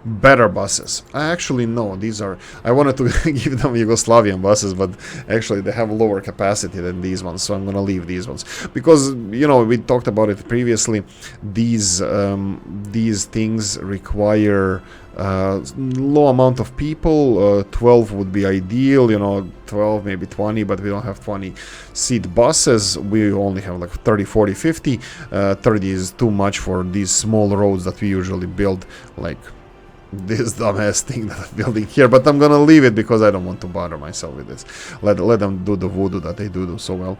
better buses. Actually, no, these are... I wanted to give them Yugoslavian buses, but actually they have lower capacity than these ones, so I'm gonna leave these ones. Because, you know, we talked about it previously, these things require low amount of people. 12 would be ideal, you know, 12, maybe 20, but we don't have 20 seat buses. We only have like 30, 40, 50. 30 is too much for these small roads that we usually build, like this dumbass thing that I'm building here, but I'm gonna leave it because I don't want to bother myself with this. Let them do the voodoo that they do so well.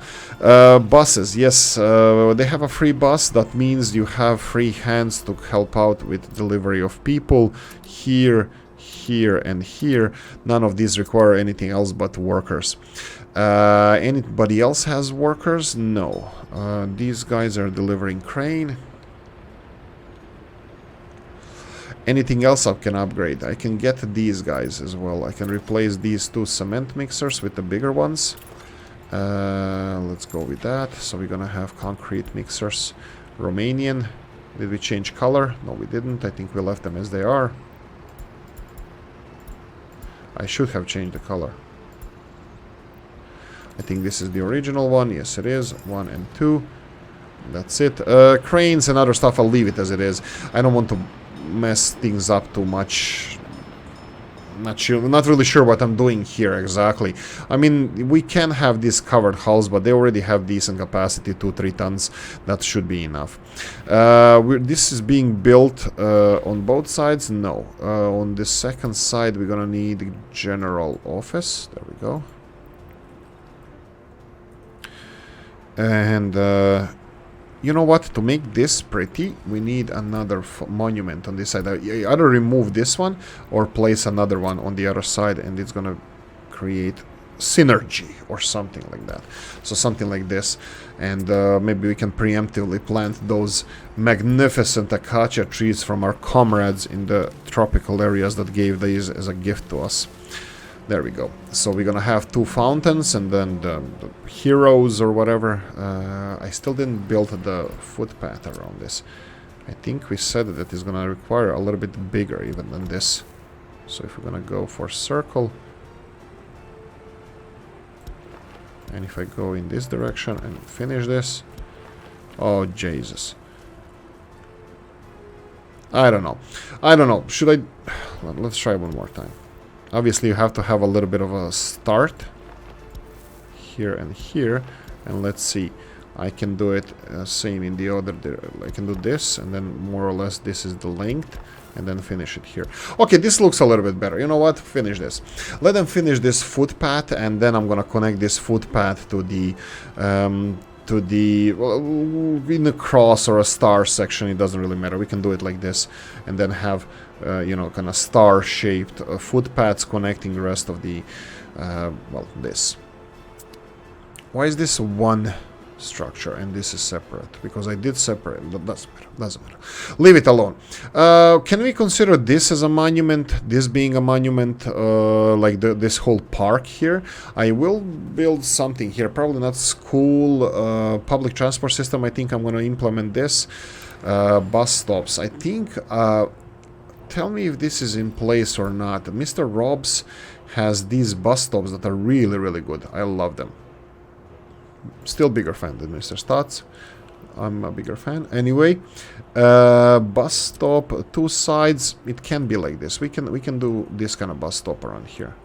Buses, yes, they have a free bus. That means you have free hands to help out with delivery of people here, here, and here. None of these require anything else but workers. Anybody else has workers? No. These guys are delivering crane. Anything else I can upgrade? I can get these guys as well. I can replace these two cement mixers with the bigger ones. Let's go with that. So we're gonna have concrete mixers. Romanian. Did we change color? No, we didn't. I think we left them as they are. I should have changed the color. I think this is the original one. Yes, it is. 1 and 2. That's it. Cranes and other stuff, I'll leave it as it is. I don't want to mess things up too much. Not really sure what I'm doing here exactly. I mean, we can have this covered hulls, but they already have decent capacity, 2-3 tons. That should be enough. This is being built on both sides. No, on the second side we're gonna need general office. There we go. And you know what? To make this pretty, we need another monument on this side. I either remove this one or place another one on the other side, and it's gonna create synergy or something like that. So something like this, and maybe we can preemptively plant those magnificent acacia trees from our comrades in the tropical areas that gave these as a gift to us. There we go. So we're gonna have 2 fountains, and then the heroes or whatever. I still didn't build the footpath around this. I think we said that it's gonna require a little bit bigger even than this. So if we're gonna go for circle, and if I go in this direction and finish this, oh Jesus. I don't know. Should I... Let's try one more time. Obviously, you have to have a little bit of a start here and here, and let's see. I can do it same in the other. I can do this, and then more or less this is the length, and then finish it here. Okay, this looks a little bit better. You know what? Finish this. Let them finish this footpath, and then I'm gonna connect this footpath to the well, in a cross or a star section. It doesn't really matter. We can do it like this, and then have you know, kind of star-shaped footpaths connecting the rest of the well, this. Why is this one structure and this is separate? Because I did separate. Doesn't matter. Leave it alone. Can we consider this as a monument? This being a monument, like this whole park here? I will build something here. Probably not school, public transport system. I think I'm going to implement this. Bus stops. I think... tell me if this is in place or not. Mr. Robs has these bus stops that are really, really good. I love them. Still bigger fan than Mr. Stotts. I'm a bigger fan. Anyway, bus stop, 2 sides. It can be like this. We can do this kind of bus stop around here.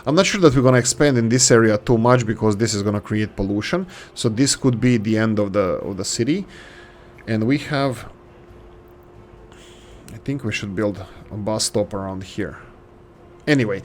I'm not sure that we're going to expand in this area too much because this is going to create pollution. So this could be the end of the city. And we have... I think we should build a bus stop around here. Anyway,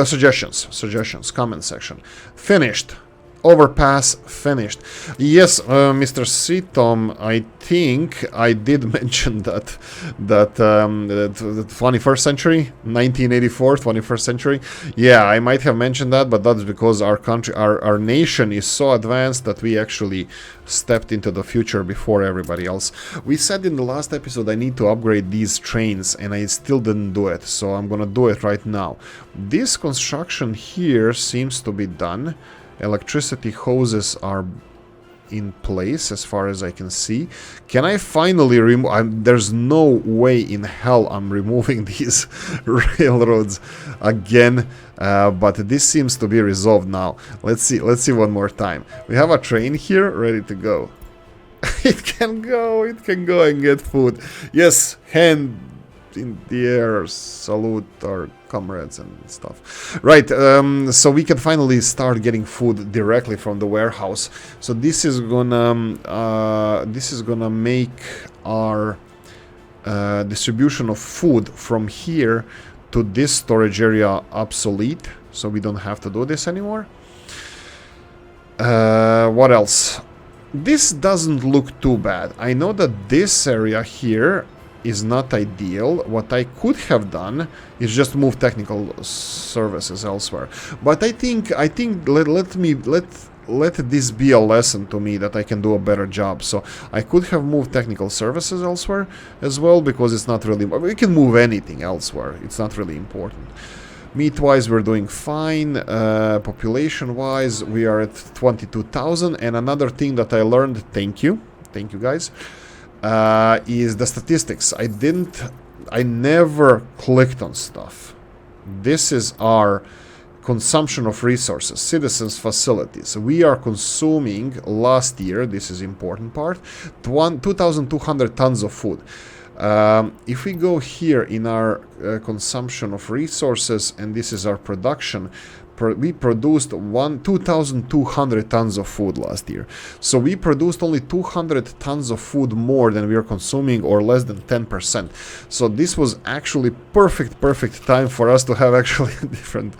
suggestions, comment section. Finished. Overpass finished. Yes, Mr. Seatom, I think I did mention that the 21st century, 1984, 21st century. Yeah, I might have mentioned that, but that's because our country, our nation is so advanced that we actually stepped into the future before everybody else. We said in the last episode I need to upgrade these trains, and I still didn't do it, so I'm gonna do it right now. This construction here seems to be done. Electricity hoses are in place as far as I can see. Can I finally remove... There's no way in hell I'm removing these railroads again, but this seems to be resolved now. Let's see one more time. We have a train here ready to go. It can go and get food. Yes, hand in the air, salute our comrades and stuff. Right, so we can finally start getting food directly from the warehouse. So this is gonna make our distribution of food from here to this storage area obsolete. So we don't have to do this anymore. What else? This doesn't look too bad. I know that this area here is not ideal. What I could have done is just move technical services elsewhere. But I think let this be a lesson to me that I can do a better job. So I could have moved technical services elsewhere as well, because it's not really... We can move anything elsewhere. It's not really important. Meat-wise, we're doing fine. Population-wise, we are at 22,000. And another thing that I learned, thank you guys, is the statistics. I never clicked on stuff. This is our consumption of resources, citizens' facilities. We are consuming last year, this is important part, 2,200 tons of food. If we go here in our consumption of resources, and this is our production, we produced 2,200 tons of food last year. So we produced only 200 tons of food more than we are consuming, or less than 10%. So this was actually perfect time for us to have actually a different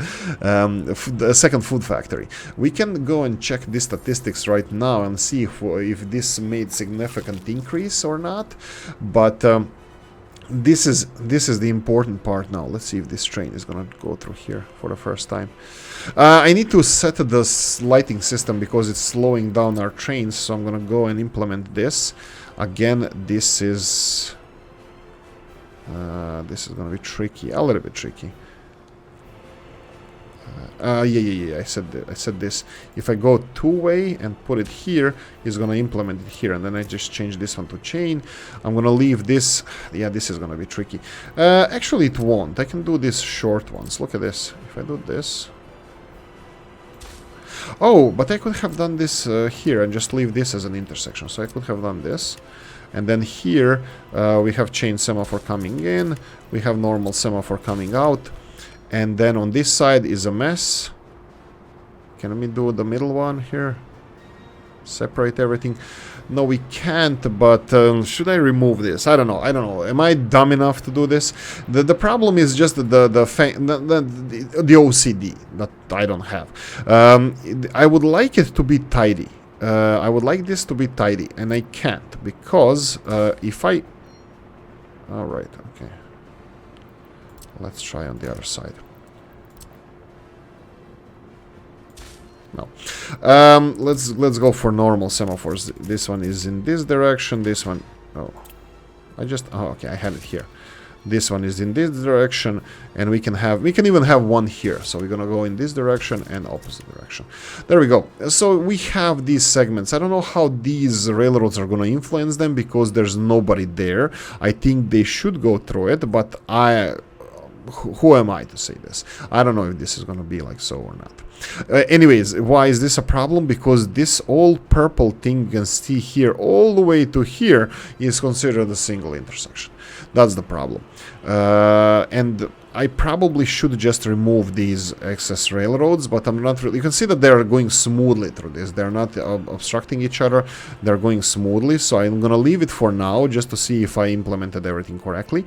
second food factory. We can go and check these statistics right now and see if this made significant increase or not. But this is the important part now. Let's see if this train is gonna go through here for the first time. I need to set the lighting system because it's slowing down our trains, so I'm gonna go and implement this. Again, this is gonna be tricky, a little bit tricky. Yeah. I said this. If I go two-way and put it here, it's gonna implement it here, and then I just change this one to chain. I'm gonna leave this. Yeah, this is gonna be tricky. Actually, it won't. I can do these short ones. Look at this. If I do this. Oh, but I could have done this here and just leave this as an intersection. So I could have done this. And then here we have chain semaphore coming in. We have normal semaphore coming out. And then on this side is a mess. Can we do the middle one here? Separate everything. No, we can't, but should I remove this? I don't know. Am I dumb enough to do this? The problem is just the OCD that I don't have. I would like it to be tidy. I would like this to be tidy, and I can't, because if I... Alright, okay. Let's try on the other side. No. Let's go for normal semaphores. This one is in this direction. This one... Oh. Oh, okay, I had it here. This one is in this direction, and we can even have one here. So we're gonna go in this direction and opposite direction. There we go. So we have these segments. I don't know how these railroads are gonna influence them, because there's nobody there. I think they should go through it, but who am I to say this? I don't know if this is gonna be like so or not. Anyways, why is this a problem? Because this all purple thing you can see here all the way to here is considered a single intersection. That's the problem. And I probably should just remove these excess railroads, but I'm not really... You can see that they're going smoothly through this. They're not obstructing each other. They're going smoothly, so I'm gonna leave it for now just to see if I implemented everything correctly.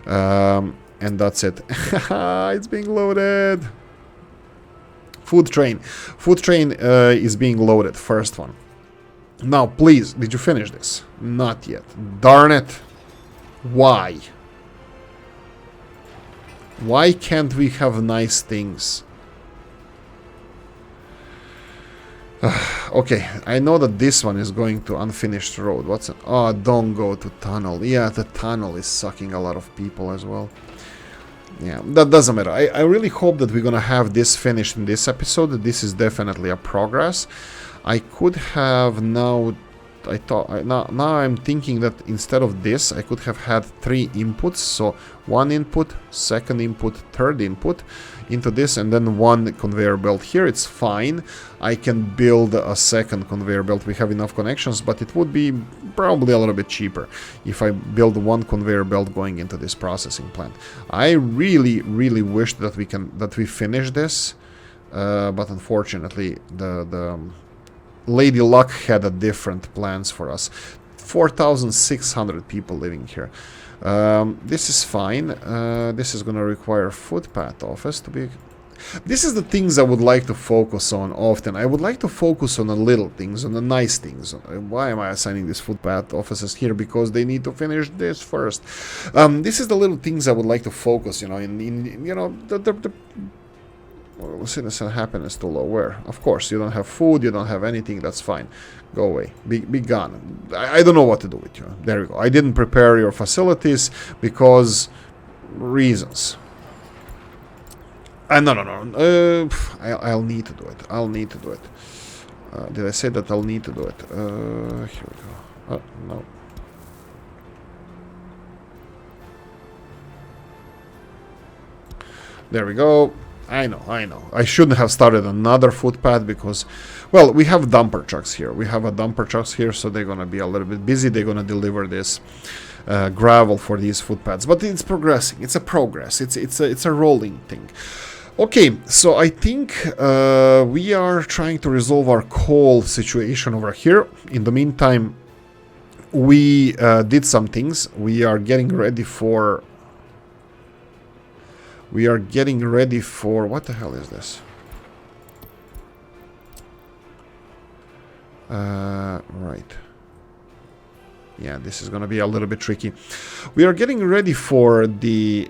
And that's it. It's being loaded. Food train. Food train is being loaded. First one. Now, please, did you finish this? Not yet. Darn it. Why? Why can't we have nice things? Okay, I know that this one is going to unfinished road. What's it? Oh, don't go to tunnel. Yeah, the tunnel is sucking a lot of people as well. Yeah, that doesn't matter. I really hope that we're gonna have this finished in this episode. This is definitely a progress. I could have now... now I'm thinking that instead of this, I could have had 3 inputs. So 1 input, second input, third input into this, and then 1 conveyor belt here. It's fine. I can build a second conveyor belt. We have enough connections, but it would be probably a little bit cheaper if I build 1 conveyor belt going into this processing plant. I really, really wish that we finish this, but unfortunately the Lady Luck had a different plans for us. 4,600 people living here. This is fine. This is gonna require footpath office to be... This is the things I would like to focus on often. I would like to focus on the little things, on the nice things. Why am I assigning these footpath offices here? Because they need to finish this first. This is the little things I would like to focus, you know, in you know, the citizen happiness too low. Where? Of course, you don't have food, you don't have anything, that's fine. Go away. Be gone. I don't know what to do with you. There you go. I didn't prepare your facilities because... reasons. No. I'll need to do it. I'll need to do it. Did I say that I'll need to do it? Here we go. Oh, no. There we go. I know. I shouldn't have started another footpath because, well, we have dumper trucks here. We have a dumper trucks here, so they're gonna be a little bit busy. They're gonna deliver this gravel for these footpaths. But it's progressing. It's a progress. It's a rolling thing. Okay, so I think we are trying to resolve our coal situation over here. In the meantime, we did some things. We are getting ready for... what the hell is this? Right. Yeah, this is gonna be a little bit tricky. We are getting ready for the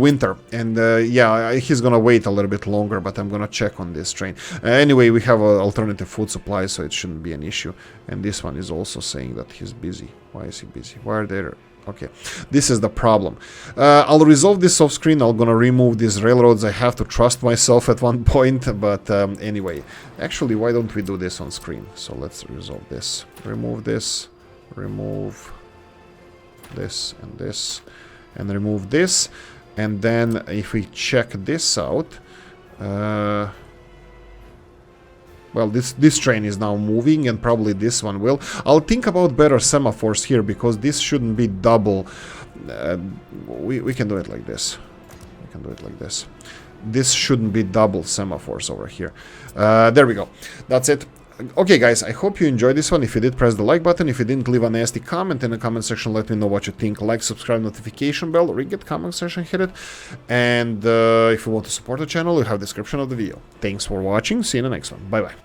winter, and yeah, he's gonna wait a little bit longer, but I'm gonna check on this train. Anyway, we have an alternative food supply, so it shouldn't be an issue. And this one is also saying that he's busy. Why is he busy? Why are they... Okay, this is the problem. I'll resolve this off screen. I'm gonna remove these railroads. I have to trust myself at one point, but anyway. Actually, why don't we do this on screen? So let's resolve this. Remove this, remove this, and remove this. And then if we check this out, well, this train is now moving, and probably this one will. I'll think about better semaphores here, because this shouldn't be double. We can do it like this. We can do it like this. This shouldn't be double semaphores over here. There we go. That's it. Okay, guys, I hope you enjoyed this one. If you did, press the like button. If you didn't, leave a nasty comment in the comment section. Let me know what you think. Like, subscribe, notification bell, ring it, comment section, hit it. And if you want to support the channel, you have the description of the video. Thanks for watching. See you in the next one. Bye-bye.